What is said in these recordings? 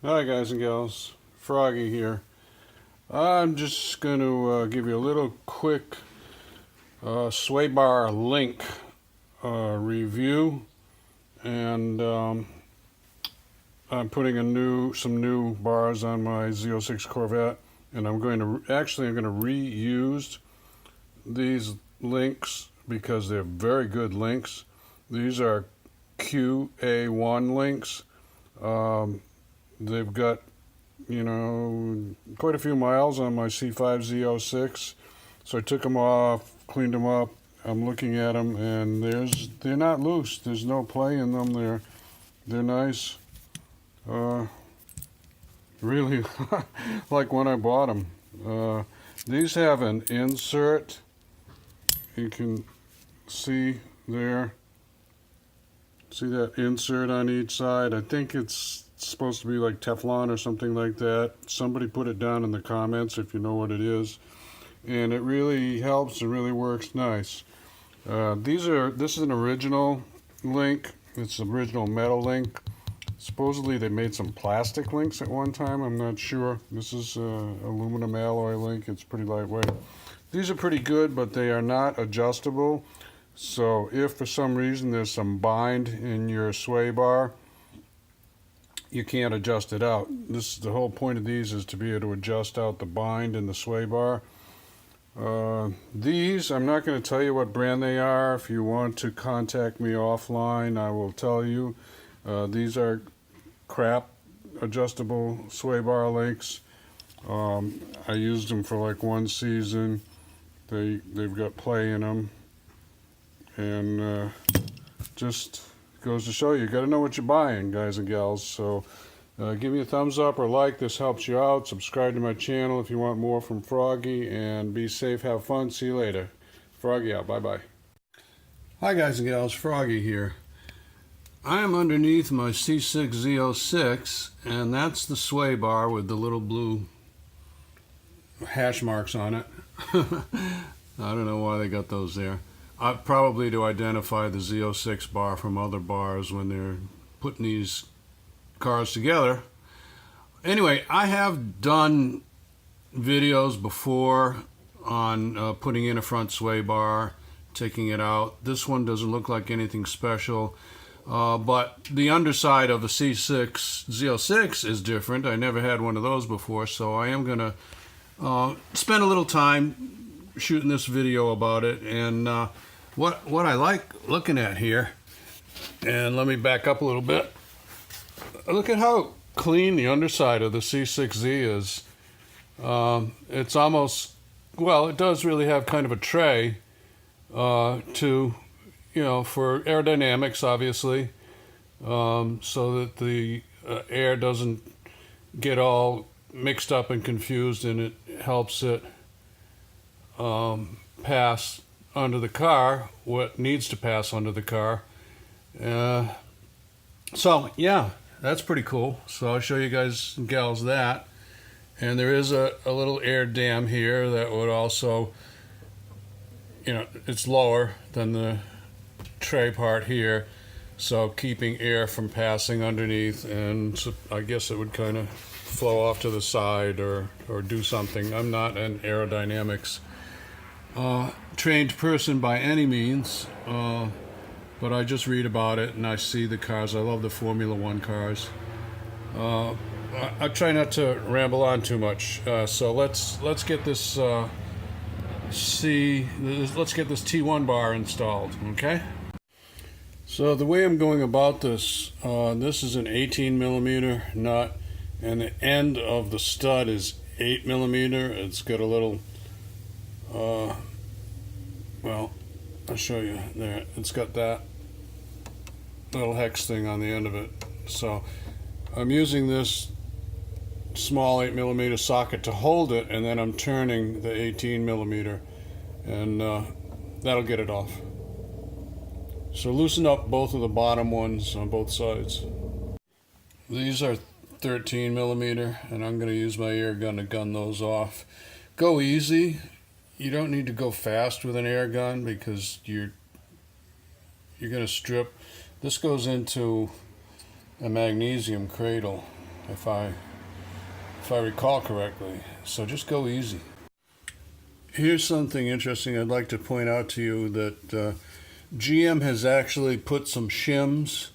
Hi guys and gals, Froggy here. I'm just going to give you a little quick sway bar link review, and I'm putting some new bars on my Z06 Corvette, and I'm going to reuse these links because they're very good links. These are QA1 links. They've got, quite a few miles on my C5 Z06, so I took them off, cleaned them up. I'm looking at them, and they're not loose. There's no play in them. They're nice. Really like when I bought them. These have an insert. You can see there. See that insert on each side? I think it's supposed to be like Teflon or something like that. Somebody put it down in the comments if you know what it is. And it really helps. It really works nice. This is an original link. It's an original metal link. Supposedly they made some plastic links at one time. I'm not sure. This is aluminum alloy link. It's pretty lightweight. These are pretty good, but they are not adjustable. So if for some reason there's some bind in your sway bar, you can't adjust it out. The whole point of these is to be able to adjust out the bind in the sway bar. These, I'm not going to tell you what brand they are. If you want to contact me offline, I will tell you. These are crap adjustable sway bar links. I used them for like one season. They've got play in them. And just goes to show you got to know what you're buying, guys and gals. So give me a thumbs up or like. This helps you out. Subscribe to my channel if you want more from Froggy, and be safe, have fun. See you later. Froggy out. Bye bye. Hi guys and gals, Froggy here. I am underneath my C6 Z06, and that's the sway bar with the little blue hash marks on it. I don't know why they got those there. Probably to identify the Z06 bar from other bars when they're putting these cars together. Anyway, I have done videos before on putting in a front sway bar, taking it out. This one doesn't look like anything special, but the underside of a C6 Z06 is different. I never had one of those before, so I am going to spend a little time shooting this video about it. And what I like looking at here, and let me back up a little bit. Look at how clean the underside of the C6Z is. It's almost, well, it does really have kind of a tray for aerodynamics, obviously, so that the air doesn't get all mixed up and confused, and it helps it pass under the car what needs to pass under the car. So yeah, that's pretty cool. So I'll show you guys and gals that. And there is a little air dam here that would also, it's lower than the tray part here, so keeping air from passing underneath, and so I guess it would kind of flow off to the side or do something. I'm not an aerodynamics trained person by any means, but I just read about it and I see the cars. I love the Formula One cars. I try not to ramble on too much, so let's get this let's get this T1 bar installed, okay? So the way I'm going about this, this is an 18 millimeter nut, and the end of the stud is 8 millimeter. It's got a little well, I'll show you there. It's got that little hex thing on the end of it. So I'm using this small 8 millimeter socket to hold it, and then I'm turning the 18 millimeter, and that'll get it off. So loosen up both of the bottom ones on both sides. These are 13 millimeter, and I'm going to use my air gun to gun those off. Go easy. You don't need to go fast with an air gun because you're going to strip. This goes into a magnesium cradle, if I recall correctly. So just go easy. Here's something interesting I'd like to point out to you, that GM has actually put some shims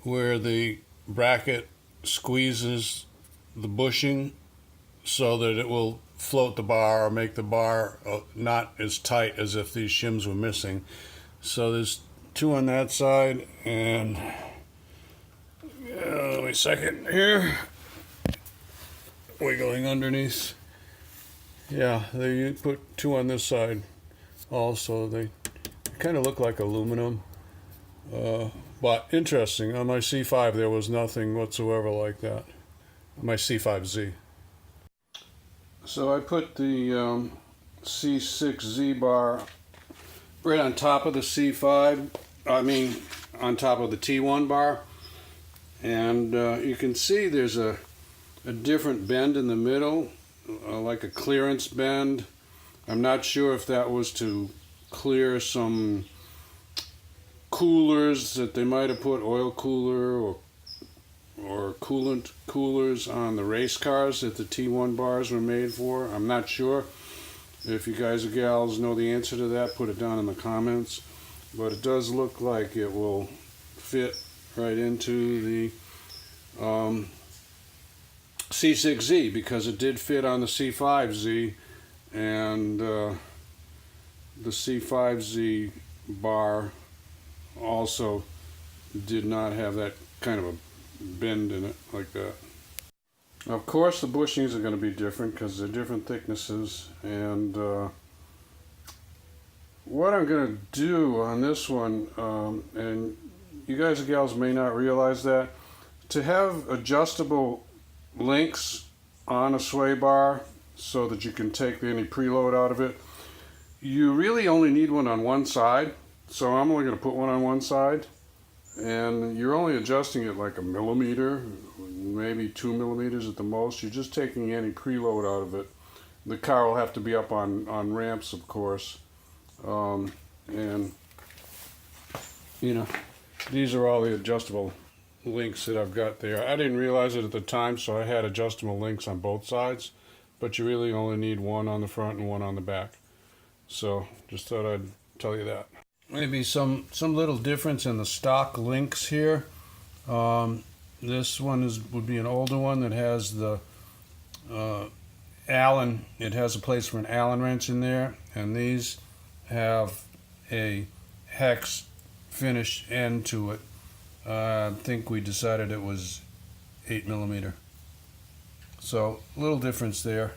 where the bracket squeezes the bushing so that it will float the bar or make the bar not as tight as if these shims were missing. So there's two on that side, and wait a second here, wiggling underneath. Yeah, they put two on this side also. They kind of look like aluminum, but interesting. On my C5 there was nothing whatsoever like that. My C5Z. So I put the C6Z bar right on top of the C5, on top of the T1 bar, and you can see there's a different bend in the middle, like a clearance bend. I'm not sure if that was to clear some coolers that they might have put, oil cooler or coolant coolers on the race cars that the T1 bars were made for. I'm not sure. If you guys or gals know the answer to that, put it down in the comments. But it does look like it will fit right into the C6Z, because it did fit on the C5Z, and the C5Z bar also did not have that kind of a bend in it like that. Of course the bushings are going to be different because they're different thicknesses, and what I'm going to do on this one, and you guys and gals may not realize that, to have adjustable links on a sway bar so that you can take any preload out of it, you really only need one on one side. So I'm only going to put one on one side, and you're only adjusting it like a millimeter, maybe 2 millimeters at the most. You're just taking any preload out of it. The car will have to be up on ramps, of course, and you know, these are all the adjustable links that I've got there. I didn't realize it at the time, so I had adjustable links on both sides, but you really only need one on the front and one on the back. So just thought I'd tell you that. Maybe some little difference in the stock links here. This one would be an older one that has the Allen. It has a place for an Allen wrench in there, and these have a hex finish end to it. I think we decided it was 8 millimeter. So a little difference there.